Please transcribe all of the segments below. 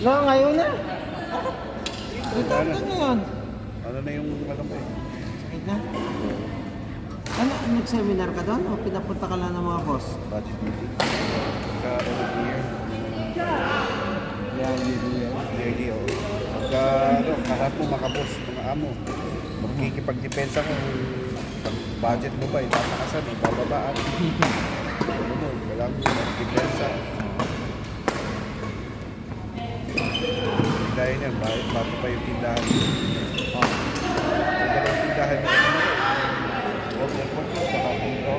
ngayon na. Ito na yan. Ano na yung ano ko eh? Sakit na. Ano, nag-seminar ka doon? O pinapunta ka lang ng mga boss? Budget meeting. Pagka end of the year. Yeah, Yearly, oo. Pagka ano, lahat mo makabos, mga amo. Magkikipagdepensa ko pag budget mo ba, itatakasan, ibababaan. Ano mo, walang depensa. Dahil yan, bago pa yung tindahan. Yung dalawang tindahan na ano, overport ko sa kapong ko.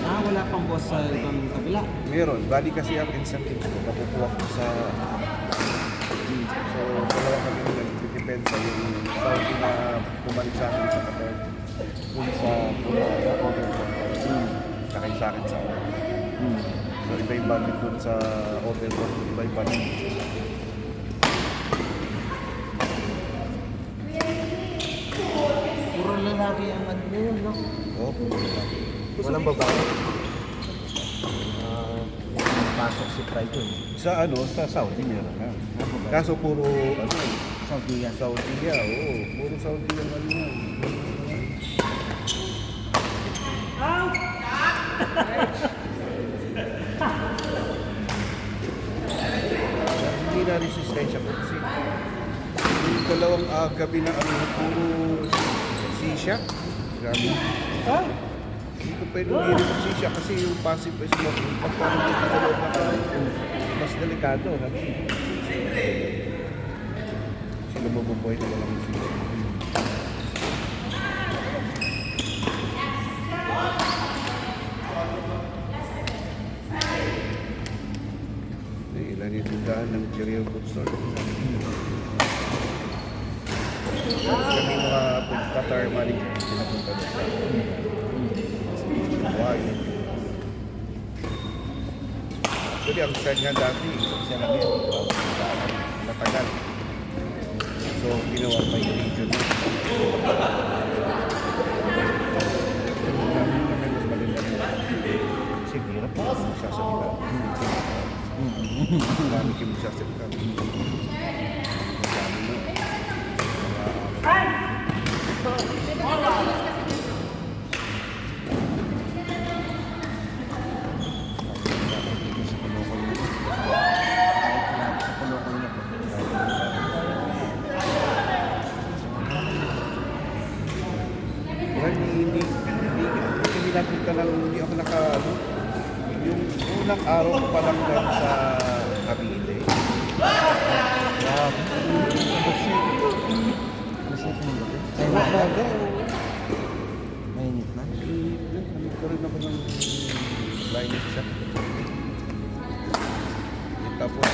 wala pang boss sa itong kabila. Meron, bali kasi ang incentive ko, nakukuha ko sa so, dalawa kami na nagtidepensa yung Saudi na bumalik sa akin sa Qatar kung sa overport. Sakay sa akin sa so, iba yung budget dun sa overport, iba yung budget. Puro lalaki ang ano yun, no? Oo, Walang babae. Pasok si Pride dun. sa ano, sa Saudi meron na. Kaso puro ano, Saudi yan. Saudi yan, oo. Puro Saudi yung ano yan. Hindi na resistensya ko kasi yung dalawang gabi na ano, puro sisya. Grabe. Hindi ko pwede uminom ng sisya kasi yung passive smoking, pagka nakita sa loob na tayo, mas delikado. Sila mabubuhay na walang sisya. Ilan yung tindahan ng Cheerio Bookstore. Kami mga Qatar Mali, pinapunta doon sa Hawaii. Actually, ang start nga dati, isa lang yun. Matagal. So, ginawa pa yung region. Kami mas maganda mo. Kasi hirap na magsasalita. Marami kayo magsasalita. Marami mo. Hindi ako ano, yung unang araw ko pa lang lang sa Cavite. Ay, wala. Mainit na. Nagkaroon ako ng lining shop. Tapos,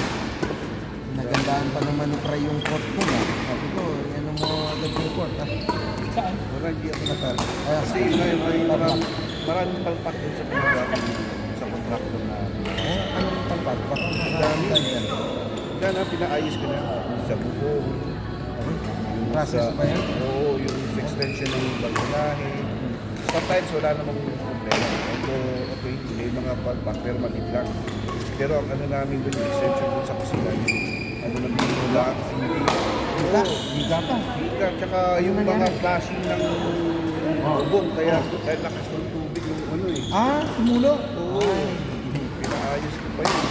Nagandaan pa naman ni Pray yung court ko na. Sabi ko, ano mo agad yung court, ha? Saan? wala hindi ako nakala. Ay, Kasi maraming palpak dun sa pinagawa sa kontrakto na. Anong pangkat? Baka Dami. yan. Kaya na, pinaayos ko na sa bubong. Process pa yan? Oo, yung extension ng balkonahe. Sometimes wala namang problema. Although, okay, may mga palpak, pero maliit lang. Pero ang ano namin doon, yung extension doon sa kusina, yung ano naman yung wala, Liga? Liga pa? Liga, tsaka yung mga flashing ng bubong, kaya lakas ng tubig yung ano eh. Tumulo? Oo, pinaayos ko pa yun.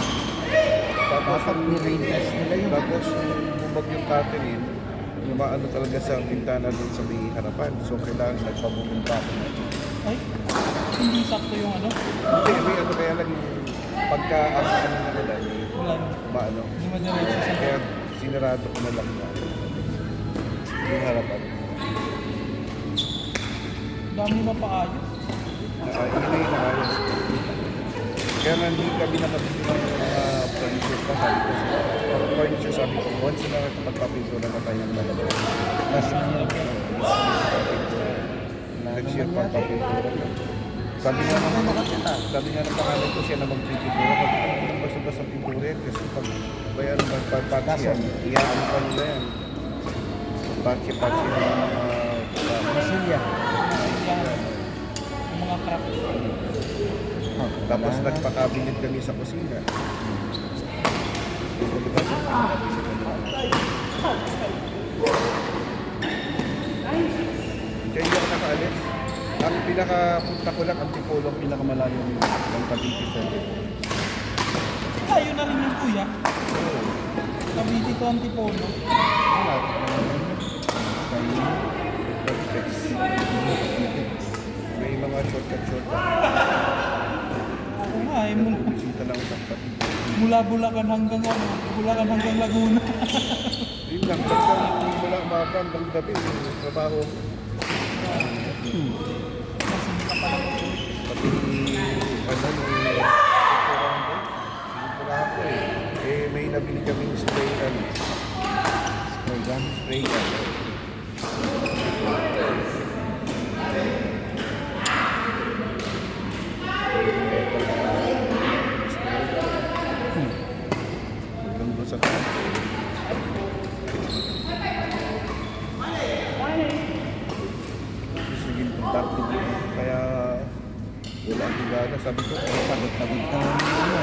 Tapos Dapat ni-rain test nila yun. Tapos yung bumag yung curtain, lumaano talaga sa bintana doon sa may harapan. So kailangan nagpabubong pa ako. Ay, hindi sakto yung ano? Hindi, may ano kaya lang yung pagka ano na nila, Wala. maano. Hindi madiretso sa Kaya sinarado ko na lang na yung harapan. dami na paayos. Inay na ayos. Kaya nga hindi kami nakabili ng mga furniture pa sabi ko. Furniture sabi ko, once na nakapagpapintura na tayo ng lalabas. Last na yun. Nag-share pa papintura. Sabi nga ng pangalan ko siya na magpipintura. Pag basta-basta pinturin kasi pag bayaran magpapatch yan, iyaano pa nila yan. Patch-patch yung mga Masilya. Yung mga crack. tapos nagpakabilit kami sa kusina. Yung pagkatapos pinakabilit kami. Kaya hindi ako nakaalis. Ang pinakapunta ko lang, ang Tipolo, ang pinakamalayo ng Cavite Center. Tayo na rin yung kuya. Oo. Cavite to Antipolo. Wala. Perfect. May mga shortcut. Oo nga eh, Bisita lang sa Cavite. mula Bulacan hanggang ano, Bulacan hanggang Laguna. Yun lang, hanggang mula umaga hanggang gabi, trabaho. Masing ka pala po. Pati, ako eh. Eh, may nabili kaming spray gun. Spray gun. Spray gun. Hanggang doon sa taas. Sige, kontakto ko. Kaya wala akong gana. Sabi ko, Pagod ka naman ano.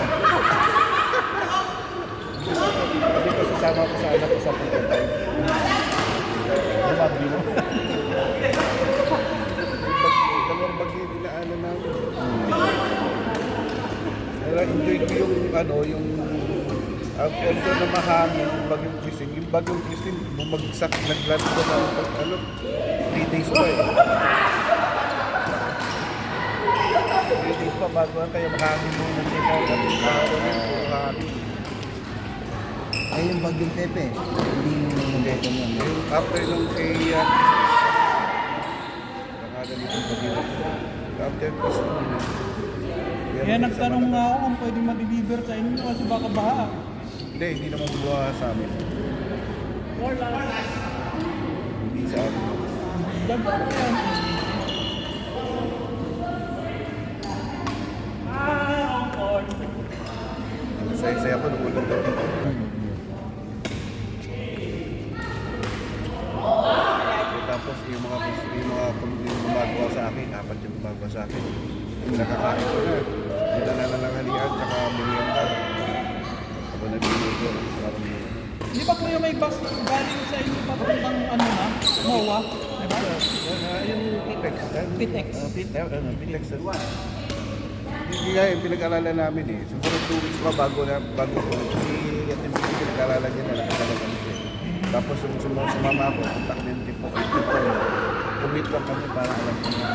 sabi ko, sasama ko sa anak ko sa pagkatay. Sabi mo. Dalawang bagay dinaanan namin. Pero enjoy ko yung although na mahangin yung bagyong Christine. Yung bagyong Christine, bumagsak, nagland ko na 3 days pa eh. 3 days pa bago ang kaya mahangin mo na siya. Mahangin. Ay, yung bagyong Pepe. Hindi yung beto mo. Yung after nung kay pangalan nitong pagkita. After Christine. Kaya nagtanong nga ako kung pwede ma-deliver sa inyo kasi baka baha. Hindi naman buha sa amin. Hindi sa amin. Daga ko yan. Saya-saya pa nung ulang dati. Tapos yung mga gumagawa sa akin, 4 yung gumagawa sa akin. Yung nakakain ko na. Sila na nalanghalian, tsaka merienda. Ako nag-inuto. Di ba kuya may bus galing sa inyo papuntang ano na? MOA? Diba? Yung Pitex. Pitex. Pitex. Hindi nga yung pinag-alala namin eh. Siguro 2 weeks pa bago ko. Kasi yung pinag-alala niya na nakatalaga siya. Tapos sumama ako, kontak din tipo. Commit lang kami para alam ko na.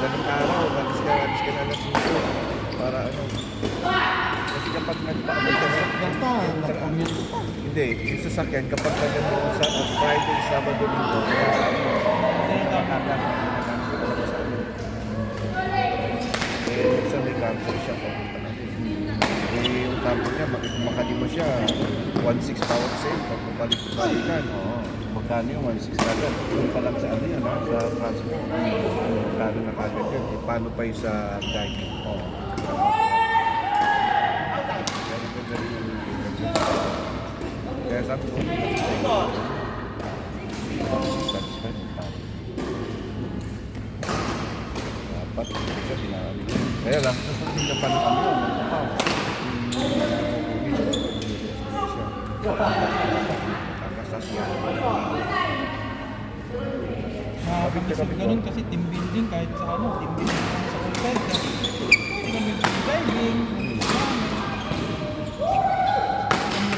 Ganun araw, alis ka na alas 5. Para ano. Kasi kapag nagpa-commit ka na. Gata, nag-commute pa. Hindi, yung sasakyan kapag ka ganun sa Friday, Sabado, Linggo. Eh, minsan may cancel siya papunta natin. Eh, yung campo niya, makadi mo siya, 1.6 power sale, pag balik-balikan. Oo. Magkano yung 1.6 agad? Yung pa lang sa ano yan, ha? Sa transport. Magkano na kagad yan? Eh, paano pa yung sa dining? Oo. Kaya sabi ko, dapat siya pinarami. Kaya lang, susundin na pa ng kami yun. Nakakamisip ganun kasi team building kahit sa ano, team building lang sa hotel. Diving,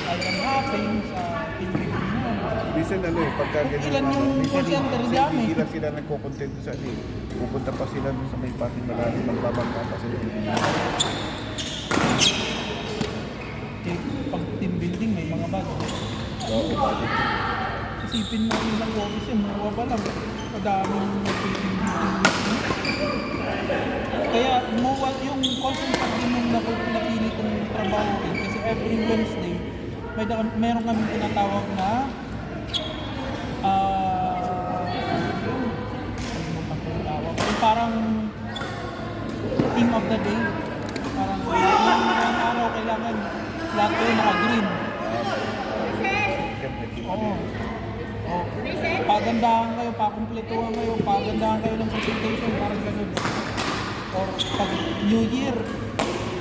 island hopping sa team building mo. Minsan ano eh, pagka ganyan. Ilan yung call center dyan eh? Hindi lang sila nagko-content sa ano eh. Pupunta pa sila dun sa may pating malalim, magbabangka pa sila. Pag team building may mga bag. Oo, budget. Isipin mo ilang office eh, mura pa lang. Madaming team building. Kaya yung call center din yung napili kong trabaho rin. Kasi every Wednesday, meron kami tinatawag na parang team of the day. Parang ilang araw kailangan lahat kayo naka-green. Oo. Oh. Pagandahan kayo, pakumpletuhan kayo, pagandahan kayo ng presentation, parang ganun. Or pag New Year,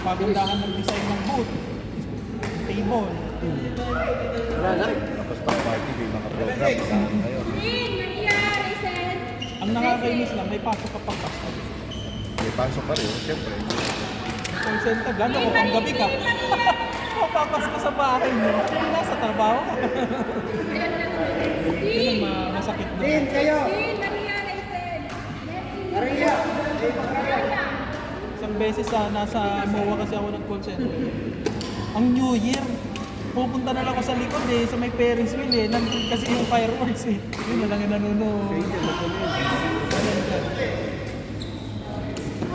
pagandahan ng design ng booth. table. Tapos pag party, may mga program sa ngayon. Ang nakakainis lang, may pasok ka pang pasok. May pasok ka rin, siyempre. Call center, gano'n ko pang gabi ka. Papapas ka sa bahay mo, nasa trabaho ka. Yun ang masakit na. Isang beses nasa MOA kasi ako ng call center. Ang New Year, pupunta na lang ako sa likod sa may Ferris wheel nandun kasi yung fireworks Yun na lang yung nanonood.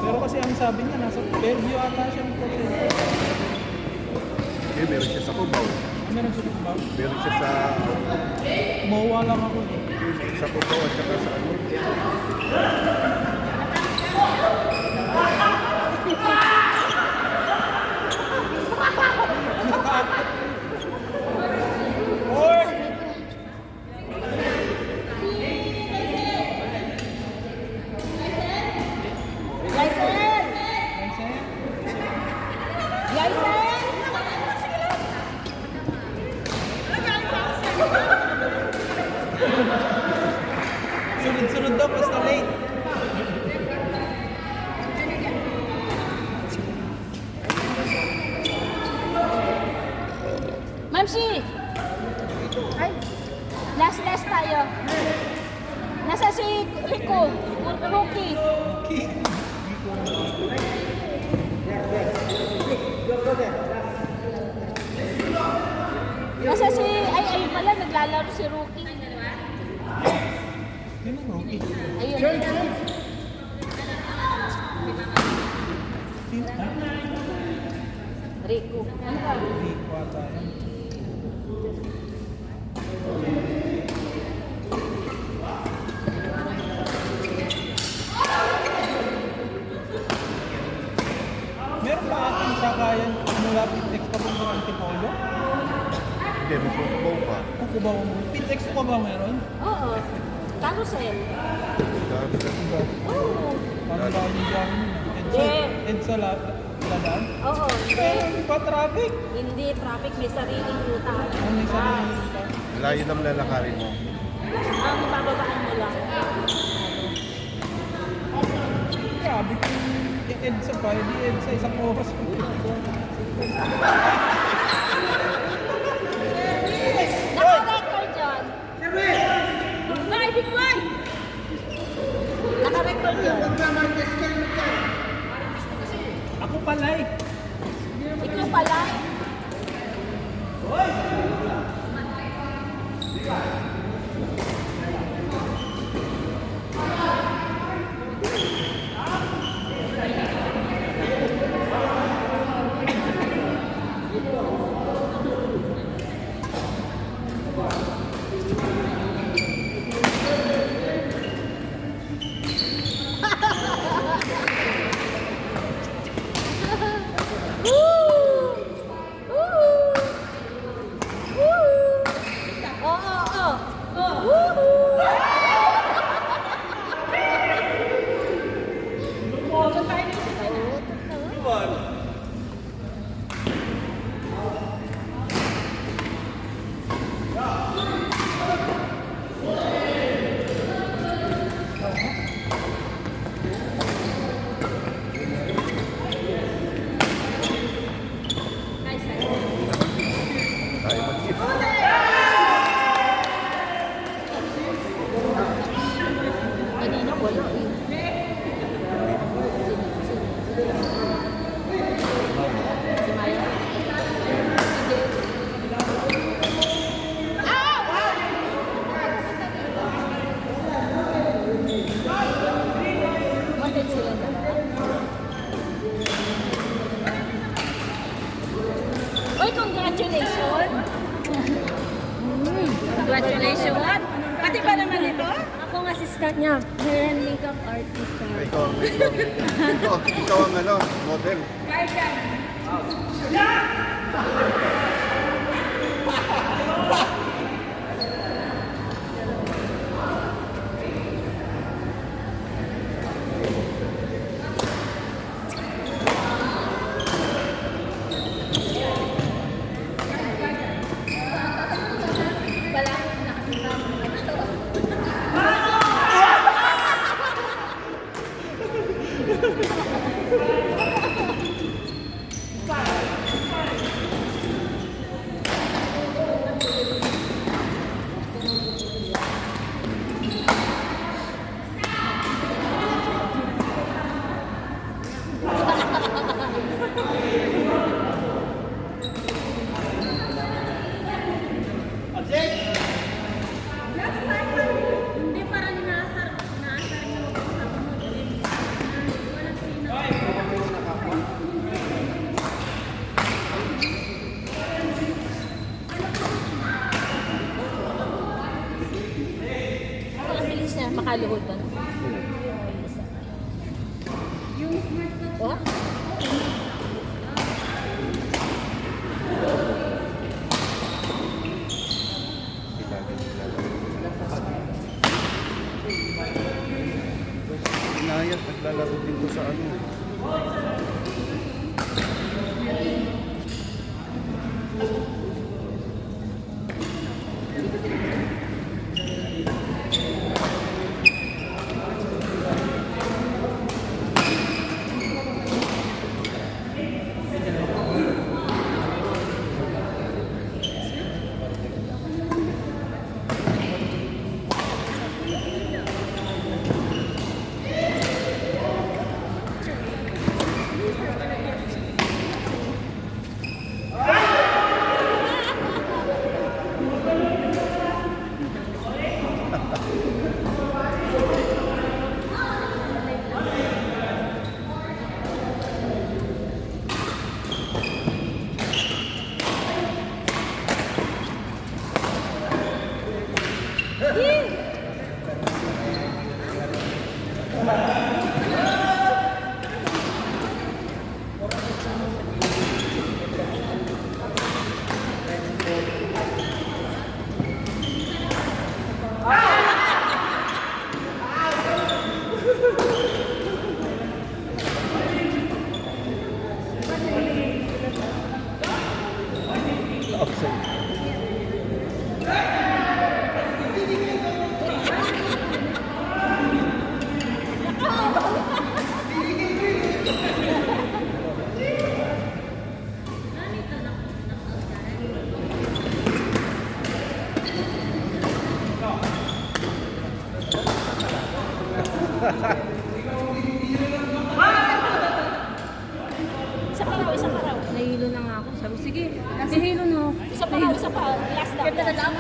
Pero kasi ang sabi niya, nasa Fairview ata siya ng call center. Meron siya sa Cubao. Meron sa Cubao? Meron siya sa MOA lang ako sa Cubao at saka sa ano. Sunod-sunod daw, basta late. Mamsi! Ay, last tayo. Nasa si Rico, Rookie. Nasa si, ay pala, naglalaro si Rookie. Yun ang Rookie. Ayun. Rico. Ano ba? Rico ata. Meron ba ating sakayan mula Pitex papunta ng Antipolo? Hindi, may Cubao pa. Kukubaw mo. Pitex ko ba meron? Oo. Carousel. Dami na. Oo. Paano ba yung dyan? EDSA ladaan? Oo. Pero hindi pa traffic. Hindi, traffic. May sariling ruta. Ang may sarili pa. Layo ng lalakarin mo. Ang bababaan mo lang. Grabe kung i-EDSA pa, hindi EDSA isang oras. Naka-record yun. Ay, big boy! Naka-record yun. Ako pala Ikaw pala. Tayo mag-isip. Kanina wala eh. Si Maya. Matid sila na. Uy, congratulations! Congratulations! Pati ba naman ito? Ako ang assistant niya. Hair and makeup artist. Ikaw ang ano, model. Hindi, parang inaasar niyo ako sa mga walang sinabi. Ang bilis niya, makaluhod ba? Yung smartwatch. Oh? Inayat, naglalaro din ko sa ano. Isa pa raw, isa pa raw. Nahilo na nga ako. Sabi, sige, nahilo na ako. Isa pa raw, isa pa. Last na. Ganda na lang.